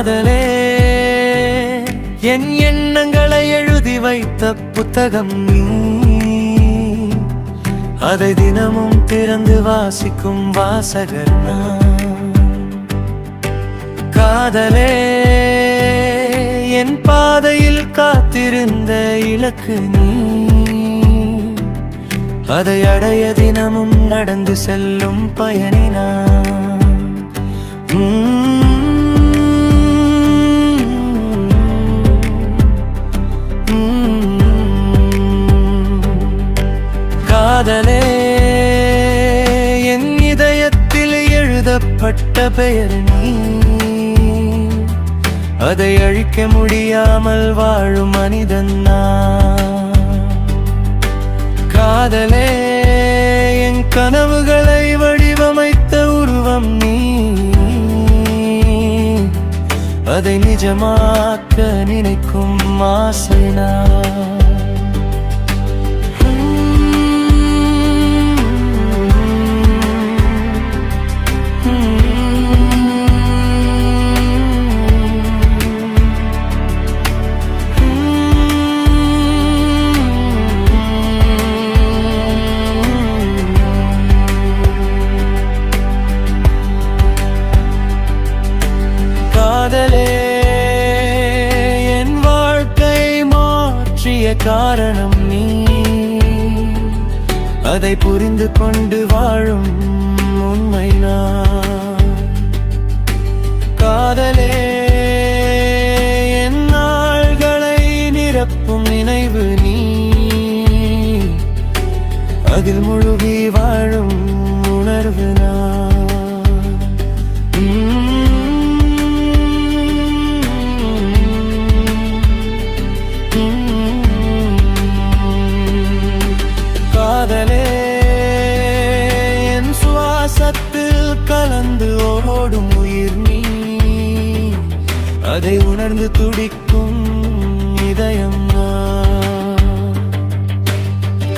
காதலே என் எண்ணங்களை எழுதி வைத்த புத்தகம் நீ, அதை தினமும் திறந்து வாசிக்கும் வாசகர் நான். காதலே என் பாதையில் காத்திருந்த இலக்கு நீ, அதை அடைய தினமும் நடந்து செல்லும் பயணினா. காதலே என் இதயத்தில் எழுதப்பட்ட பெயர் நீ, அதை அழிக்க முடியாமல் வாழும் மனிதன் நான். காதலே என் கனவுகளை வடிவமைத்த உருவம் நீ, அதை நிஜமாக்க நினைக்கும் ஆசை நான். காதலே என் வாழ்க்கை மாற்றிய காரணம் நீ, அதை புரிந்து கொண்டு வாழும் உண்மை நான். காதலே என் நாள்களை நிரப்பும் நினைவு நீ, அதில் முழுகி வாழும் உணர்வு நான். காதலே என் சுவாசத்தில் கலந்து ஓடும் உயிர் நீ, அதை உணர்ந்து துடிக்கும் இதயம் நான்.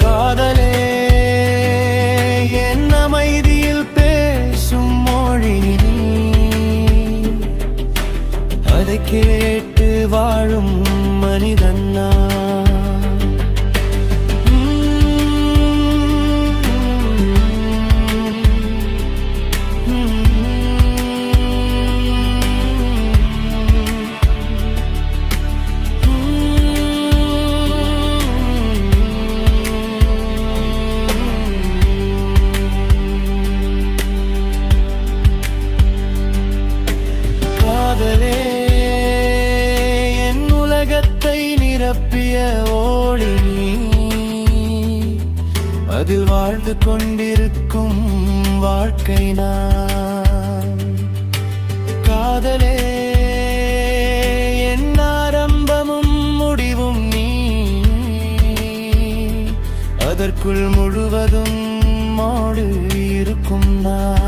காதலே என் அமைதியில் பேசும் மொழி நீ, அதை கேட்டு வாழும் மனிதன் நான். காதலே என் உலகத்தை நிரப்பிய ஒளி நீ, அதில் வாழ்ந்து கொண்டிருக்கும் வாழ்க்கை நான். காதலே என் ஆரம்பமும் முடிவும் நீ, அதற்குள் முழுவதும் மாடு இருக்கும் நான்.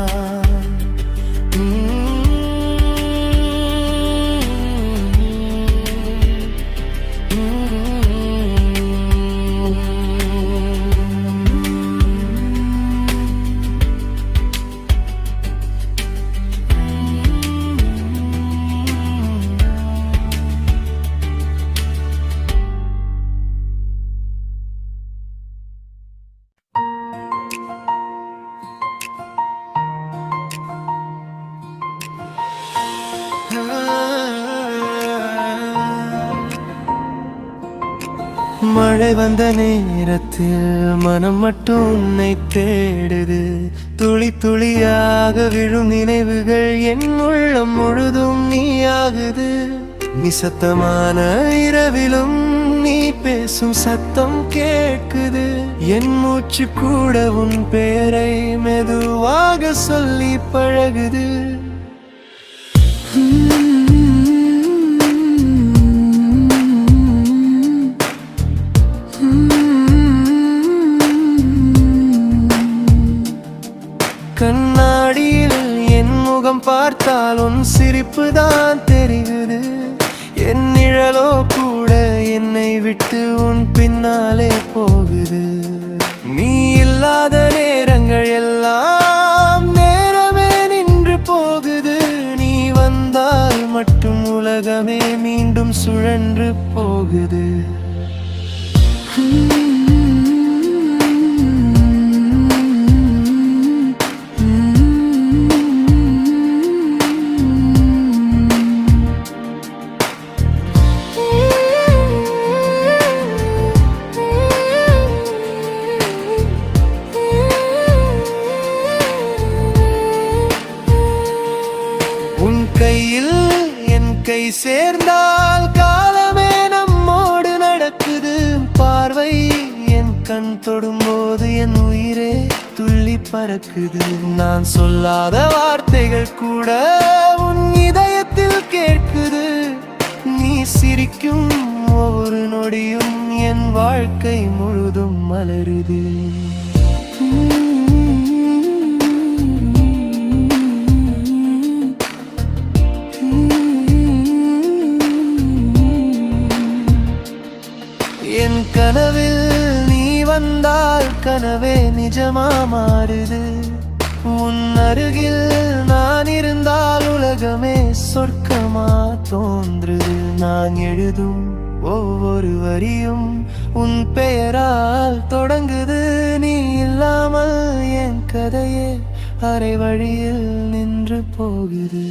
மழை வந்த நேரத்தில் மனம் மட்டும் உன்னை தேடுது, துளி துளியாக விழும் நினைவுகள் என் உள்ளம் முழுதும் நீயாகுது. நிசத்தமான இரவிலும் நீ பேசும் சத்தம் கேட்குது, என் மூச்சு கூட உன் பெயரை மெதுவாக சொல்லி பழகுது. கண்ணாடியில் என் முகம் பார்த்தால் உன் சிரிப்பு தான் தெரிகிறது, என் நிழலோ கூட என்னை விட்டு உன் பின்னாலே போகுது. நீ இல்லாத நேரங்கள் எல்லாம் நேரமே நின்று போகுது, நீ வந்தால் மட்டும் சுழன்று போகுது. உன் கையில் என் கை சேர்ந்தால் காலமே நம்மோடு நடக்குது. பார்வை என் கண் தொடும்போது என் உயிரே துள்ளி பறக்குது. நான் சொல்லாத வார்த்தைகள் கூட உன் இதயத்தில் கேட்குது. நீ சிரிக்கும் ஒவ்வொரு நொடியும் என் வாழ்க்கை முழுதும் மலருது. என் கனவில் நீ வந்தால் கனவே நிஜமா மாறுது. உன் அருகில் நான் இருந்தால் உலகமே சொர்க்கமா தோன்றுது. நான் எழுதும் ஒவ்வொரு வரியும் உன் பெயரால் தொடங்குது. நீ இல்லாமல் என் கதையே அரை வழியில் நின்று போகுது.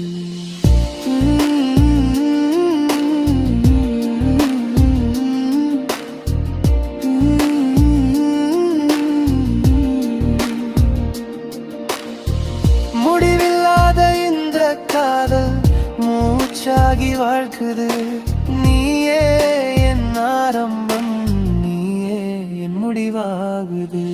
முடிவில்லாத இந்த காதல் மூச்சாகி வாழ்க்குது. நீயே என் ஆரம்பம், நீயே என் முடிவாகுது.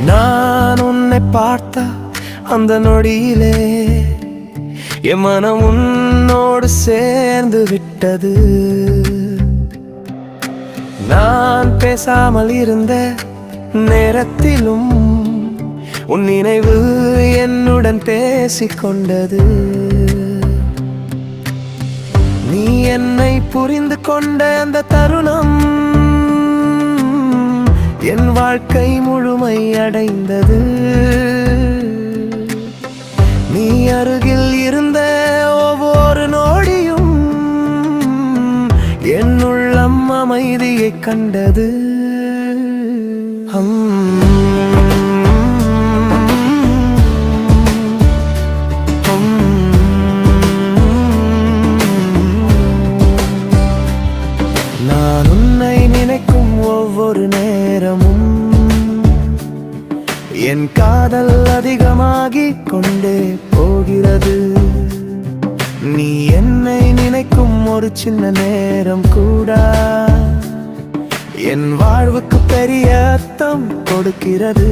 நான் உன்னை பார்த்த அந்த நொடியிலே என் மனம் உன்னோடு சேர்ந்து விட்டது. நான் பேசாமல் இருந்த நேரத்திலும் உன் நினைவு என்னுடன் பேசிக்கொண்டது. நீ என்னை புரிந்து கொண்ட அந்த தருணம் என் வாழ்க்கை முழுமை அடைந்தது. நீ அருகில் இருந்த ஒவ்வொரு நொடியும் என் உள்ளம் அமைதியை கண்டது. நான் உன்னை நினைக்கும் ஒவ்வொரு நேரமும் என் காதல் அதிகமாகிக் கொண்டே போகிறது. நீ என்னை நினைக்கும் ஒரு சின்ன நேரம் கூட என் வாழ்வுக்கு பெரிய அர்த்தம் கொடுக்கிறது.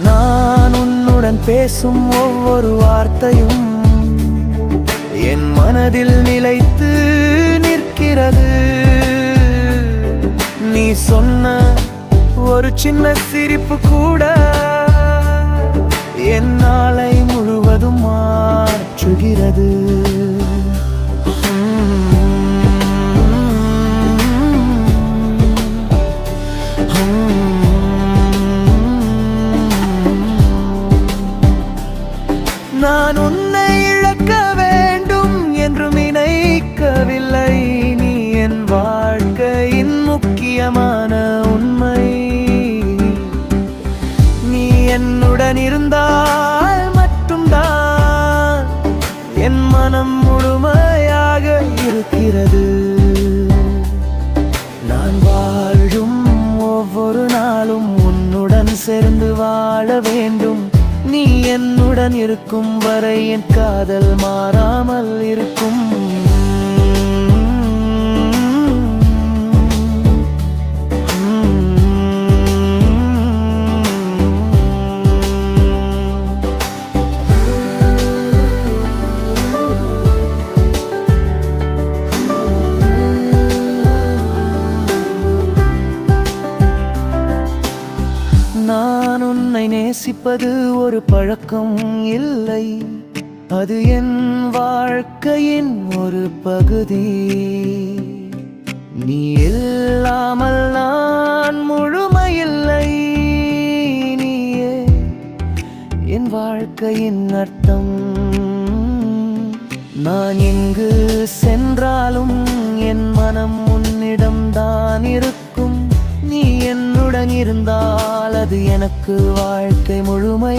நான் உன்னுடன் பேசும் ஒவ்வொரு வார்த்தையும் என் மனதில் நிலைத்து நிற்கிறது. நீ சொன்ன ஒரு சின்ன சிரிப்பு கூட என் நாளை முழுவதும் மாற்றுகிறது. நான் உன்னை இழக்க வேண்டும் என்று நினைக்கவில்லை. நீ என் வாழ்க்கையின் முக்கியமான உண்மை. நீ என்னுடன் இருந்தால் மட்டும்தான் என் மனம் முழுமையாக இருக்கிறது. நான் வாழும் ஒவ்வொரு நாளும் உன்னுடன் சேர்ந்து வாழ வேண்டும். நீ என்னுடன் இருக்கும் வரை என் காதல் மாறாமல் இருக்கும். இருப்பது ஒரு பழக்கம் இல்லை, அது என் வாழ்க்கையின் ஒரு பகுதி. நீ இல்லாமல் நான் முழுமையில்லை, நீயே என் வாழ்க்கையின் அர்த்தம். நான் எங்கு சென்றாலும் என் மனம் உன்னிடம்தான் இருக்கும். நீ என்னுடன் இருந்தால் அது எனக்கு வாழ்க்கை முழுமை.